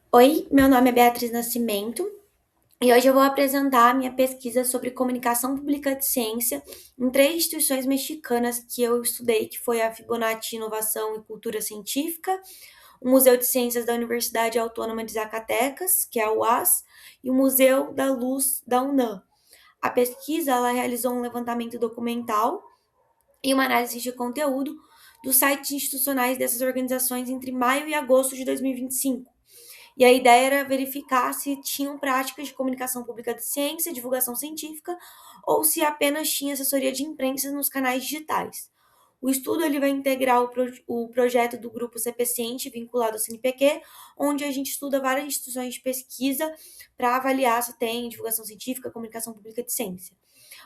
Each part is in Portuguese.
Oi, meu nome é Beatriz Nascimento e hoje eu vou apresentar a minha pesquisa sobre comunicação pública de ciência em três instituições mexicanas que eu estudei, que foi a Fibonacci Inovação e Cultura Científica, o Museu de Ciências da Universidade Autônoma de Zacatecas, que é a UAS, e o Museu da Luz da UNAM. A pesquisa ela realizou um levantamento documental e uma análise de conteúdo dos sites institucionais dessas organizações entre maio e agosto de 2025. E a ideia era verificar se tinham práticas de comunicação pública de ciência, divulgação científica, ou se apenas tinha assessoria de imprensa nos canais digitais. O estudo ele vai integrar o projeto do grupo CP Ciente, vinculado ao CNPq, onde a gente estuda várias instituições de pesquisa para avaliar se tem divulgação científica, comunicação pública de ciência.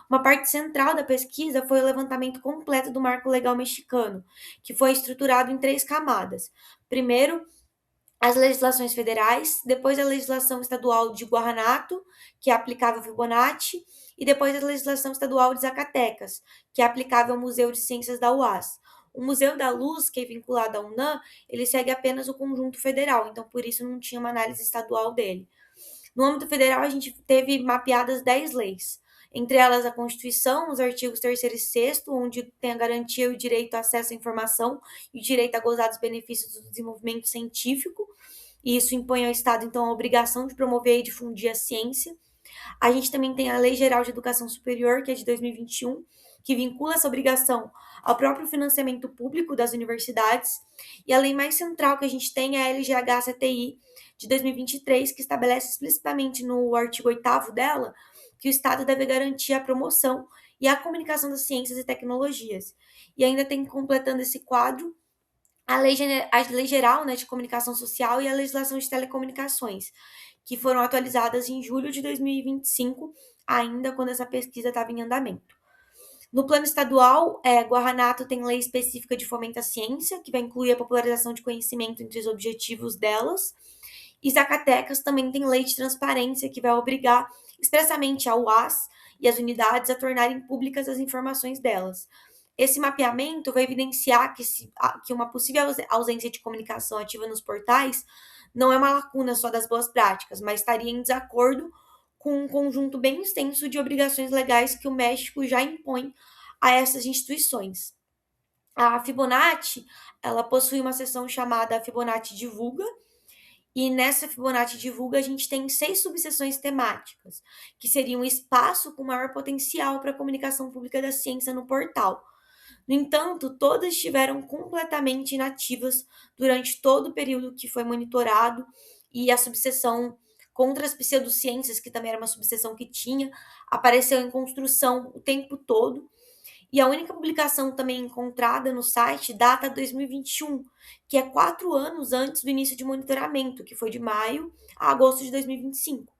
Uma parte central da pesquisa foi o levantamento completo do marco legal mexicano, que foi estruturado em três camadas. Primeiro, as legislações federais, depois a legislação estadual de Guaranato, que é aplicável ao Fibonacci, e depois a legislação estadual de Zacatecas, que é aplicável ao Museu de Ciências da UAS. O Museu da Luz, que é vinculado à UNAM, ele segue apenas o conjunto federal, então por isso não tinha uma análise estadual dele. No âmbito federal, a gente teve mapeadas 10 leis, entre elas a Constituição, os artigos 3º e 6º, onde tem a garantia e o direito ao acesso à informação e o direito a gozar dos benefícios do desenvolvimento científico, e isso impõe ao Estado, então, a obrigação de promover e difundir a ciência. A gente também tem a Lei Geral de Educação Superior, que é de 2021, que vincula essa obrigação ao próprio financiamento público das universidades. E a lei mais central que a gente tem é a LGH-CTI de 2023, que estabelece explicitamente no artigo 8º dela que o Estado deve garantir a promoção e a comunicação das ciências e tecnologias. E ainda tem completando esse quadro a lei geral, né, de comunicação social e a legislação de telecomunicações, que foram atualizadas em julho de 2025, ainda quando essa pesquisa estava em andamento. No plano estadual, Guaranato tem lei específica de fomento à ciência, que vai incluir a popularização de conhecimento entre os objetivos delas. E Zacatecas também tem lei de transparência, que vai obrigar expressamente a UAS e as unidades a tornarem públicas as informações delas. Esse mapeamento vai evidenciar que uma possível ausência de comunicação ativa nos portais não é uma lacuna só das boas práticas, mas estaria em desacordo com um conjunto bem extenso de obrigações legais que o México já impõe a essas instituições. A Fibonacci, ela possui uma seção chamada Fibonacci Divulga, e nessa Fibonacci Divulga a gente tem 6 subseções temáticas, que seriam um espaço com maior potencial para a comunicação pública da ciência no portal. No entanto, todas estiveram completamente inativas durante todo o período que foi monitorado, e a subseção contra as pseudociências, que também era uma subseção que tinha, apareceu em construção o tempo todo. E a única publicação também encontrada no site data 2021, que é 4 anos antes do início de monitoramento, que foi de maio a agosto de 2025.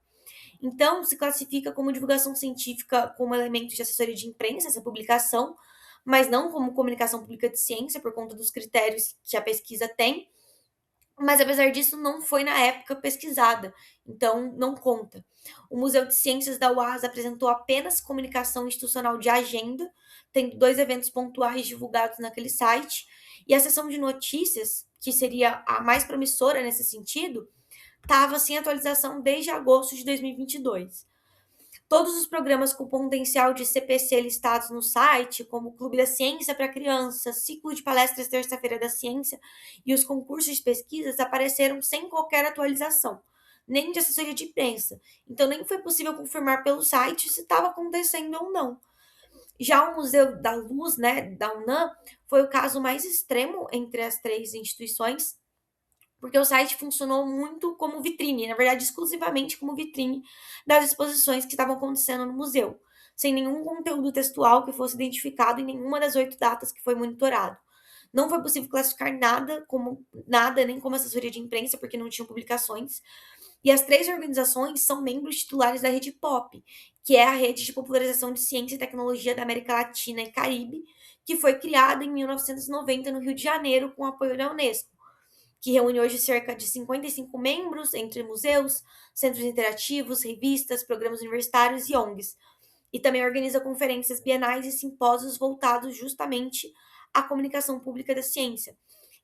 Então, se classifica como divulgação científica como elemento de assessoria de imprensa, essa publicação, mas não como comunicação pública de ciência, por conta dos critérios que a pesquisa tem. Mas, apesar disso, não foi na época pesquisada, então não conta. O Museu de Ciências da UAS apresentou apenas comunicação institucional de agenda, tendo 2 eventos pontuais divulgados naquele site, e a seção de notícias, que seria a mais promissora nesse sentido, estava sem atualização desde agosto de 2022. Todos os programas com potencial de CPC listados no site, como o Clube da Ciência para Crianças, Ciclo de Palestras Terça-feira da Ciência e os concursos de pesquisas, apareceram sem qualquer atualização, nem de assessoria de imprensa. Então, nem foi possível confirmar pelo site se estava acontecendo ou não. Já o Museu da Luz, né, da UNAM, foi o caso mais extremo entre as três instituições, porque o site funcionou muito como vitrine, na verdade, exclusivamente como vitrine das exposições que estavam acontecendo no museu, sem nenhum conteúdo textual que fosse identificado em nenhuma das 8 datas que foi monitorado. Não foi possível classificar nada como nada, nem como assessoria de imprensa, porque não tinham publicações. E as três organizações são membros titulares da Rede POP, que é a rede de popularização de ciência e tecnologia da América Latina e Caribe, que foi criada em 1990 no Rio de Janeiro com apoio da Unesco, que reúne hoje cerca de 55 membros, entre museus, centros interativos, revistas, programas universitários e ONGs. E também organiza conferências bienais e simpósios voltados justamente à comunicação pública da ciência.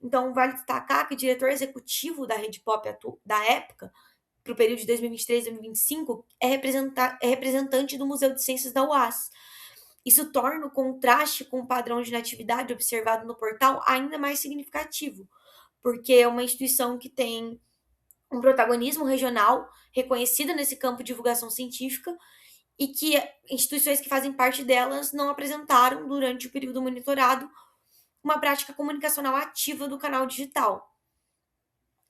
Então, vale destacar que o diretor executivo da Rede Pop da época, para o período de 2023 e 2025, é representante do Museu de Ciências da UAS. Isso torna o contraste com o padrão de natividade observado no portal ainda mais significativo, porque é uma instituição que tem um protagonismo regional reconhecido nesse campo de divulgação científica e que instituições que fazem parte delas não apresentaram, durante o período monitorado, uma prática comunicacional ativa do canal digital.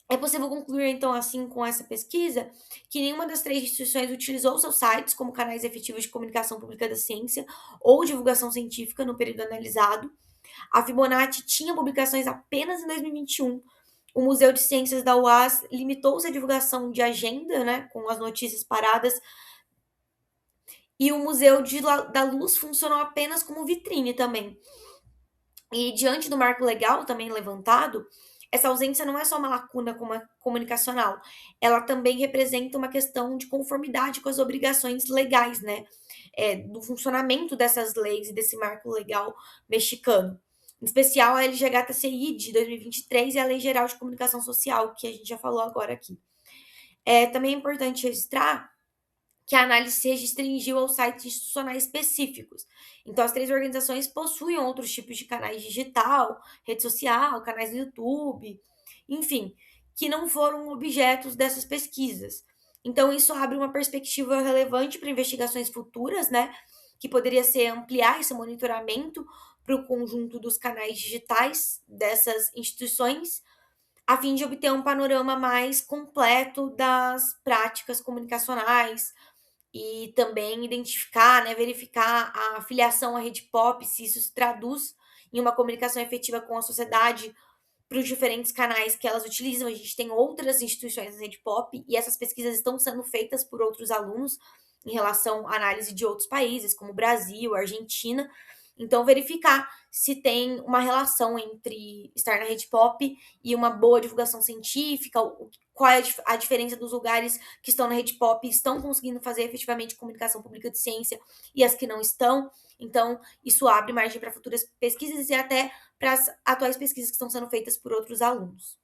É possível concluir, então, assim, com essa pesquisa, que nenhuma das três instituições utilizou seus sites como canais efetivos de comunicação pública da ciência ou divulgação científica no período analisado. A Fibonacci tinha publicações apenas em 2021. O Museu de Ciências da UAS limitou-se à divulgação de agenda, né, com as notícias paradas, e o Museu da Luz funcionou apenas como vitrine também. E diante do marco legal também levantado, essa ausência não é só uma lacuna comunicacional, ela também representa uma questão de conformidade com as obrigações legais, né? Do funcionamento dessas leis e desse marco legal mexicano. Em especial a LGHTCI de 2023 e a Lei Geral de Comunicação Social, que a gente já falou agora aqui. Também é importante registrar que a análise se restringiu aos sites institucionais específicos. Então, as três organizações possuem outros tipos de canais digital, rede social, canais do YouTube, enfim, que não foram objetos dessas pesquisas. Então, isso abre uma perspectiva relevante para investigações futuras, né? Que poderia ser ampliar esse monitoramento para o conjunto dos canais digitais dessas instituições, a fim de obter um panorama mais completo das práticas comunicacionais, e também identificar, né, verificar a filiação à rede pop, se isso se traduz em uma comunicação efetiva com a sociedade para os diferentes canais que elas utilizam. A gente tem outras instituições da rede pop e essas pesquisas estão sendo feitas por outros alunos em relação à análise de outros países, como Brasil, Argentina. Então, verificar se tem uma relação entre estar na rede pop e uma boa divulgação científica, qual é a diferença dos lugares que estão na rede pop e estão conseguindo fazer efetivamente comunicação pública de ciência e as que não estão. Então, isso abre margem para futuras pesquisas e até para as atuais pesquisas que estão sendo feitas por outros alunos.